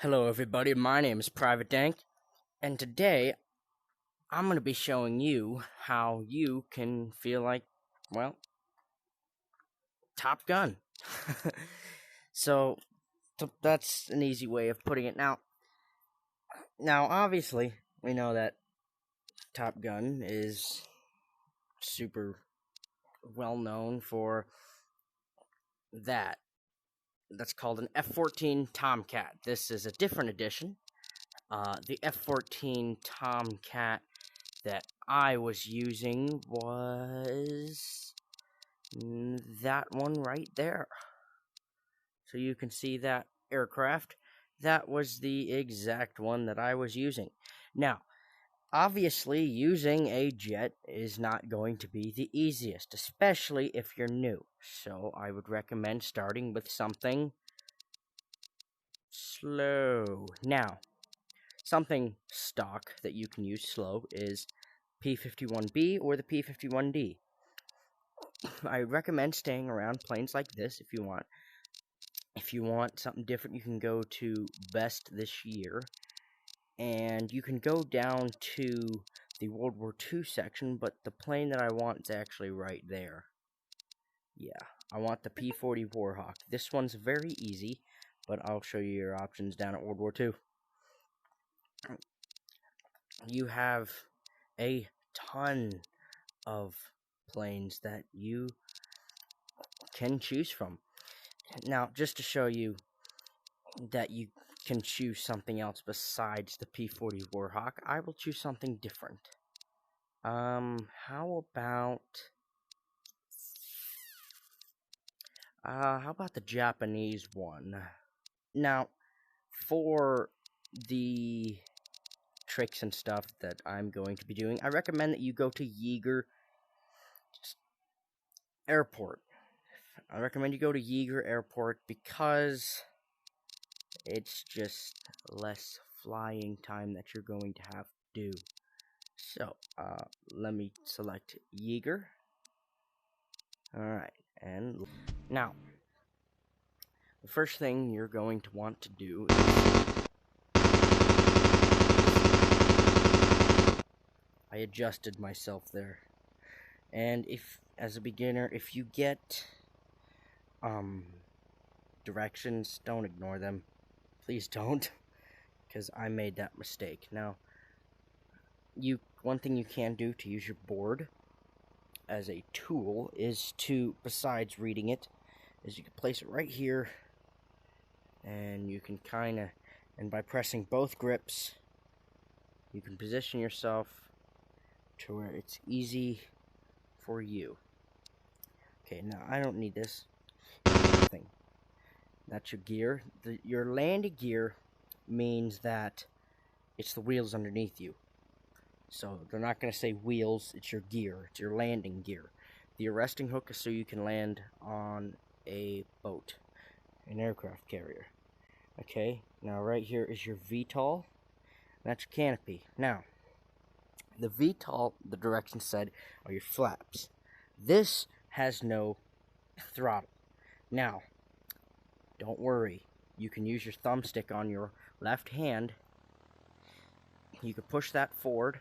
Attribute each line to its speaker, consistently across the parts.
Speaker 1: Hello everybody, my name is Private Dank, and today I'm going to be showing you how you can feel like, well, Top Gun. So, that's an easy way of putting it. Now, obviously, we know that Top Gun is super well known for that. That's called an F-14 Tomcat. This is a different edition. The F-14 Tomcat that I was using was that one right there. So you can see that aircraft. That was the exact one that I was using. Now, obviously, using a jet is not going to be the easiest, especially if you're new. So I would recommend starting with something slow. Now, something stock that you can use slow is P-51B or the P-51D. I recommend staying around planes like this if you want. If you want something different, you can go to Best this year. And you can go down to the World War II section, but the plane that I want is actually right there. Yeah, I want the P-40 Warhawk. This one's very easy, but I'll show you your options down at World War II. You have a ton of planes that you can choose from. Now, just to show you that you can choose something else besides the P-40 Warhawk, I will choose something different. How about the Japanese one? Now, for the tricks and stuff that I'm going to be doing, I recommend that you go to Yeager Airport. I recommend you go to Yeager Airport because it's just less flying time that you're going to have to do. So, let me select Yeager. Alright, and now, the first thing you're going to want to do is I adjusted myself there. And if, as a beginner, if you get directions, don't ignore them. Please don't, because I made that mistake. Now, one thing you can do to use your board as a tool is to, besides reading it, is you can place it right here, and you can and by pressing both grips, you can position yourself to where it's easy for you. Okay, now I don't need this thing. That's your gear. Your landing gear means that it's the wheels underneath you. So they're not going to say wheels, it's your gear. It's your landing gear. The arresting hook is so you can land on a boat, an aircraft carrier. Okay, now right here is your VTOL. That's your canopy. Now, the VTOL, the directions said, are your flaps. This has no throttle. Now, don't worry. You can use your thumbstick on your left hand. You can push that forward.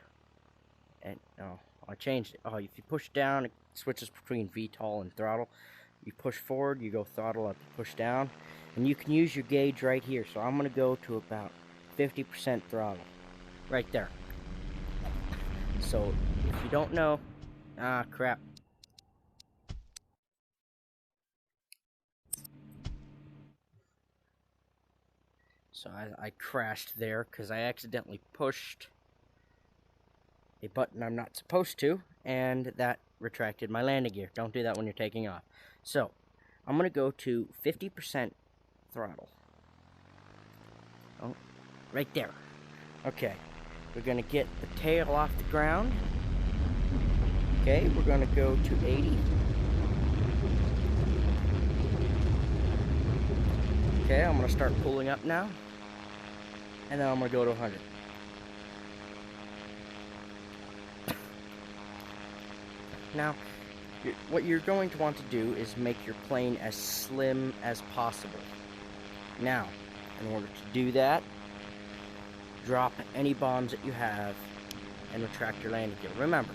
Speaker 1: And, oh, I changed it. Oh, if you push down, it switches between VTOL and throttle. You push forward, you go throttle up, push down. And you can use your gauge right here. So I'm going to go to about 50% throttle. Right there. So, if you don't know... crap. So I crashed there because I accidentally pushed a button I'm not supposed to, and that retracted my landing gear. Don't do that when you're taking off. So, I'm going to go to 50% throttle. Oh, right there. Okay, we're going to get the tail off the ground. Okay, we're going to go to 80. Okay, I'm going to start pulling up now. And then I'm going to go to 100. Now, what you're going to want to do is make your plane as slim as possible. Now, In order to do that, drop any bombs that you have and retract your landing gear. Remember,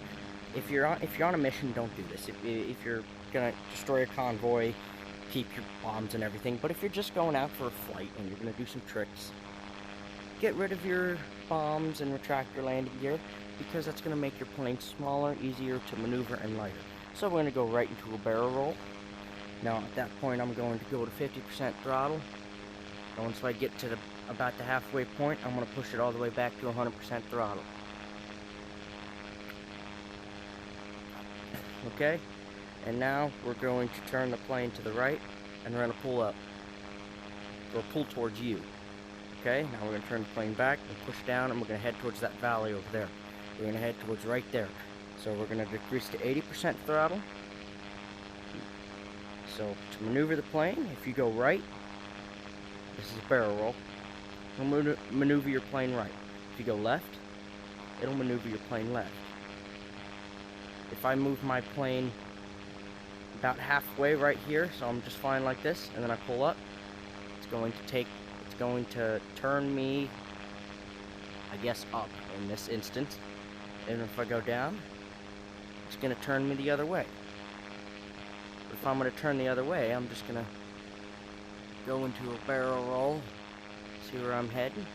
Speaker 1: if you're on a mission, don't do this. If you're gonna destroy a convoy, keep your bombs and everything. But if you're just going out for a flight and you're gonna do some tricks, get rid of your bombs and retract your landing gear, because that's gonna make your plane smaller, easier to maneuver, and lighter. So we're gonna go right into a barrel roll. Now at that point, I'm going to go to 50% throttle. And once I get to about the halfway point, I'm gonna push it all the way back to 100% throttle. Okay, and now we're going to turn the plane to the right, and we're going to pull up, or pull towards you. Okay, now we're going to turn the plane back and push down, and we're going to head towards that valley over there. We're going to head towards right there. So we're going to decrease to 80% throttle. So to maneuver the plane, if you go right, this is a barrel roll, it'll maneuver your plane right. If you go left, it'll maneuver your plane left. If I move my plane about halfway right here, so I'm just flying like this, and then I pull up, it's going to turn me, I guess, up in this instance. And if I go down, it's going to turn me the other way. If I'm going to turn the other way, I'm just going to go into a barrel roll, see where I'm heading,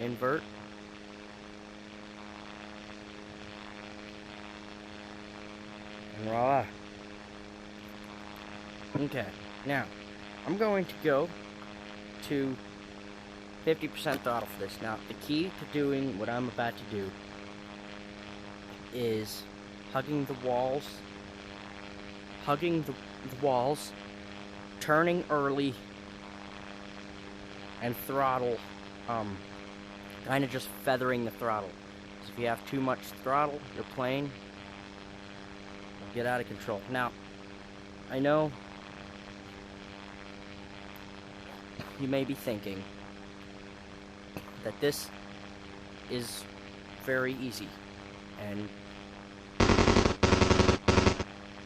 Speaker 1: invert. And voila. Okay, now I'm going to go to 50% throttle for this. Now, the key to doing what I'm about to do is hugging the walls, turning early, and throttle, kind of just feathering the throttle. So if you have too much throttle, your plane will get out of control. Now, I know you may be thinking that this is very easy, and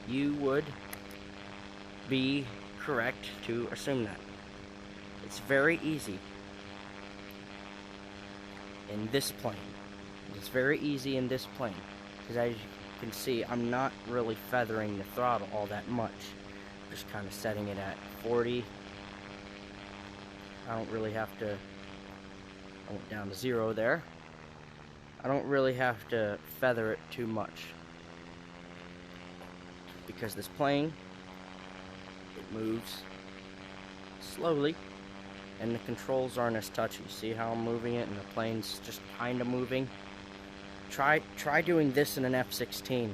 Speaker 1: you would be correct to assume that. It's very easy in this plane. It's very easy in this plane, because as you can see, I'm not really feathering the throttle all that much. Just kind of setting it at 40. I don't really have to, I went down to 0 there. I don't really have to feather it too much, because this plane, it moves slowly, and the controls aren't as touchy. See how I'm moving it, and the plane's just kind of moving? Try doing this in an F-16.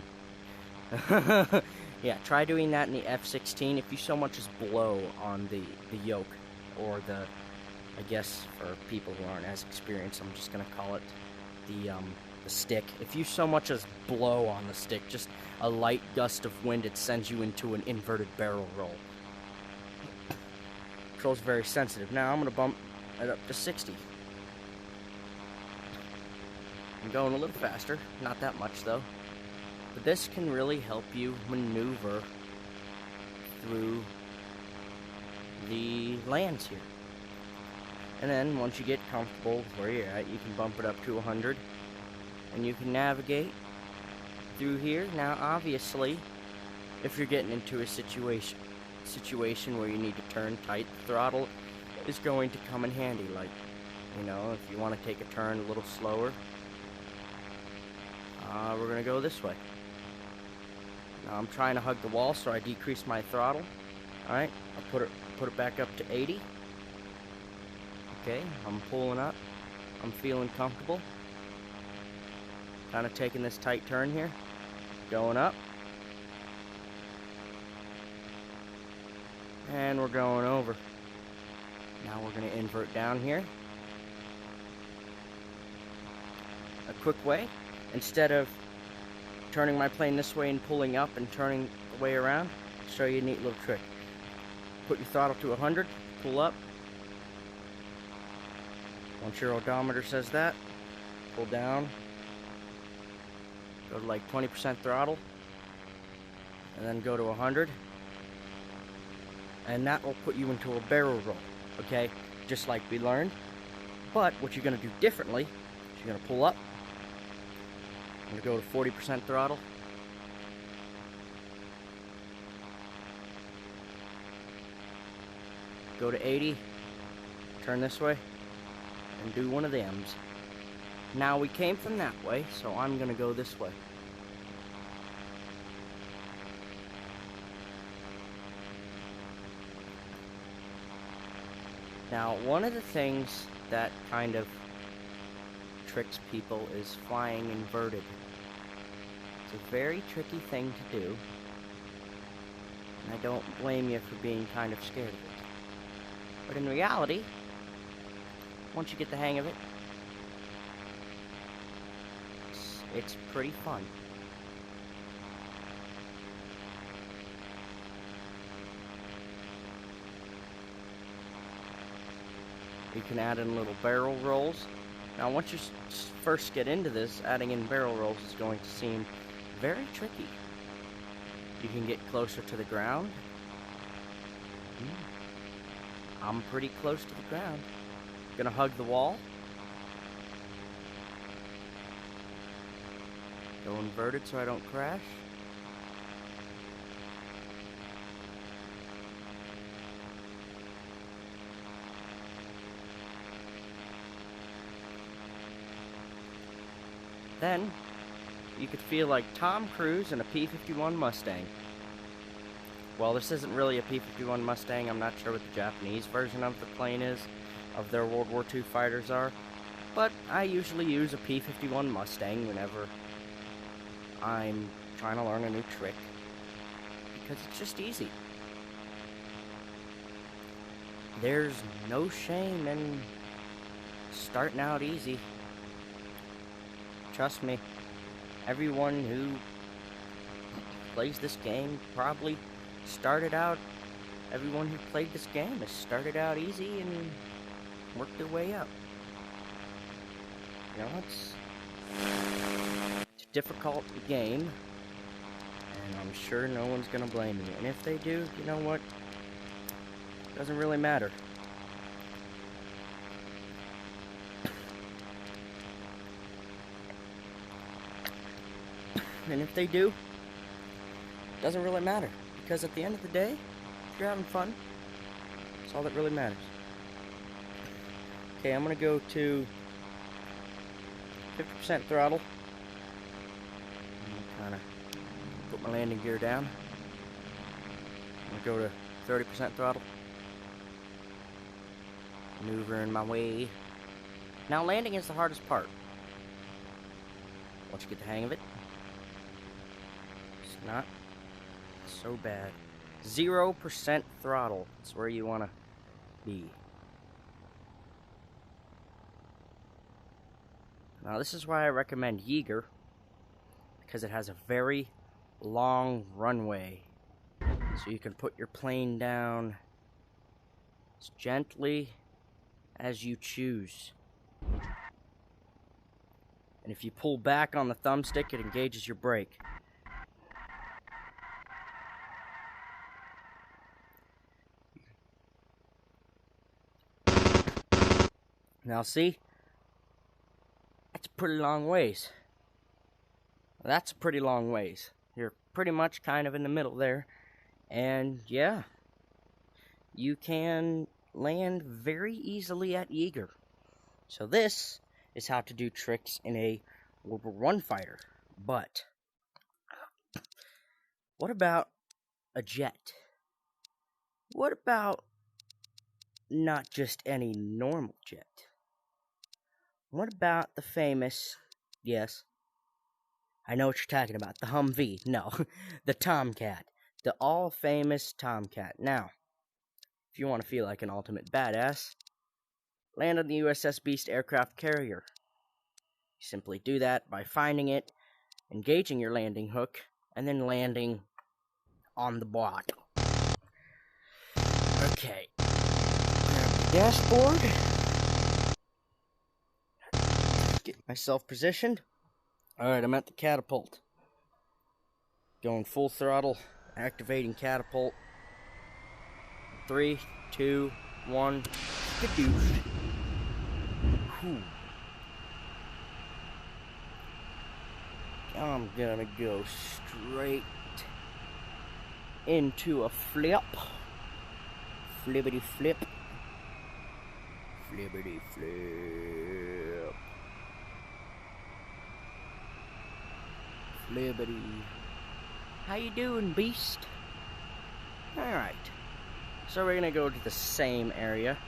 Speaker 1: Yeah, try doing that in the F-16 if you so much as blow on the yoke, or the, I guess for people who aren't as experienced, I'm just going to call it the stick. If you so much as blow on the stick, just a light gust of wind, it sends you into an inverted barrel roll. Control's very sensitive. Now I'm going to bump it up to 60. I'm going a little faster, not that much though. But this can really help you maneuver through the lands here. And then once you get comfortable where you're at, you can bump it up to 100. And you can navigate through here. Now obviously, if you're getting into a situation where you need to turn tight, the throttle is going to come in handy. Like, you know, if you want to take a turn a little slower, we're going to go this way. Now I'm trying to hug the wall, so I decrease my throttle. Alright, I'll put it back up to 80. Okay, I'm pulling up. I'm feeling comfortable. Kind of taking this tight turn here. Going up. And we're going over. Now we're going to invert down here. A quick way. Instead of turning my plane this way and pulling up and turning the way around, I'll show you a neat little trick. Put your throttle to 100, pull up. Once your odometer says that, pull down. Go to like 20% throttle, and then go to 100. And that will put you into a barrel roll, okay? just like we learned. But what you're going to do differently is you're going to pull up. I'm going to go to 40% throttle. Go to 80. Turn this way. And do one of them's. Now we came from that way, so I'm going to go this way. Now, one of the things that kind of tricks people is flying inverted. It's a very tricky thing to do, and I don't blame you for being kind of scared of it. But in reality, once you get the hang of it, it's pretty fun. You can add in little barrel rolls. Now once you first get into this, adding in barrel rolls is going to seem very tricky. You can get closer to the ground. I'm pretty close to the ground. Gonna hug the wall. Go inverted so I don't crash. Then, you could feel like Tom Cruise in a P-51 Mustang. Well, this isn't really a P-51 Mustang. I'm not sure what the Japanese version of the plane is, of their World War II fighters are. But I usually use a P-51 Mustang whenever I'm trying to learn a new trick, because it's just easy. There's no shame in starting out easy. Trust me, everyone who plays this game probably started out, everyone who played this game has started out easy and worked their way up. You know, it's a difficult game, and I'm sure no one's gonna blame you. And if they do, you know what? It doesn't really matter. And if they do, it doesn't really matter. Because at the end of the day, if you're having fun, that's all that really matters. Okay, I'm gonna go to 50% throttle. I'm gonna kinda put my landing gear down. I'm gonna go to 30% throttle. Maneuvering my way. Now landing is the hardest part. Once you get the hang of it, it's not so bad. 0% throttle. That's where you want to be. Now this is why I recommend Yeager, because it has a very long runway. So you can put your plane down as gently as you choose. And if you pull back on the thumbstick, it engages your brake. Now see? That's a pretty long ways. That's a pretty long ways. You're pretty much kind of in the middle there. And yeah, you can land very easily at Yeager. So this is how to do tricks in a World War I fighter. But what about a jet? What about not just any normal jet? What about the famous, yes, I know what you're talking about, the Humvee. No, the Tomcat. The all-famous Tomcat. Now, if you want to feel like an ultimate badass, land on the USS Beast aircraft carrier. You simply do that by finding it, engaging your landing hook, and then landing on the block. Okay. Grab the dashboard. Get myself positioned. Alright, I'm at the catapult. Going full throttle, activating catapult. 3, 2, 1, skadoosh. Whew. I'm gonna go straight into a flip. Flippity flip. Flippity flip. Flippity. How you doing, beast? Alright. So we're gonna go to the same area.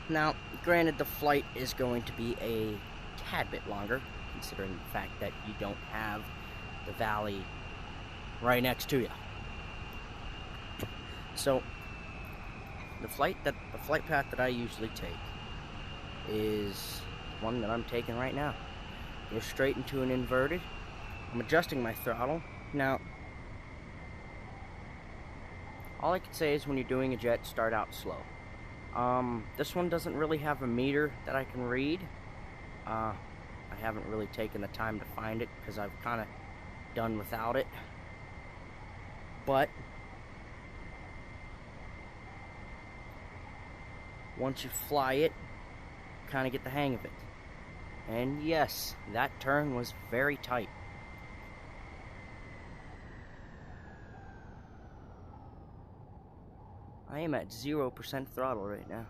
Speaker 1: Now, granted, the flight is going to be a tad bit longer, considering the fact that you don't have the valley right next to you. So, the flight path that I usually take is one that I'm taking right now. Go straight into an inverted. I'm adjusting my throttle. Now, all I can say is when you're doing a jet, start out slow. This one doesn't really have a meter that I can read. I haven't really taken the time to find it because I've kind of done without it. But once you fly it, kind of get the hang of it. And yes, that turn was very tight. I am at 0% throttle right now.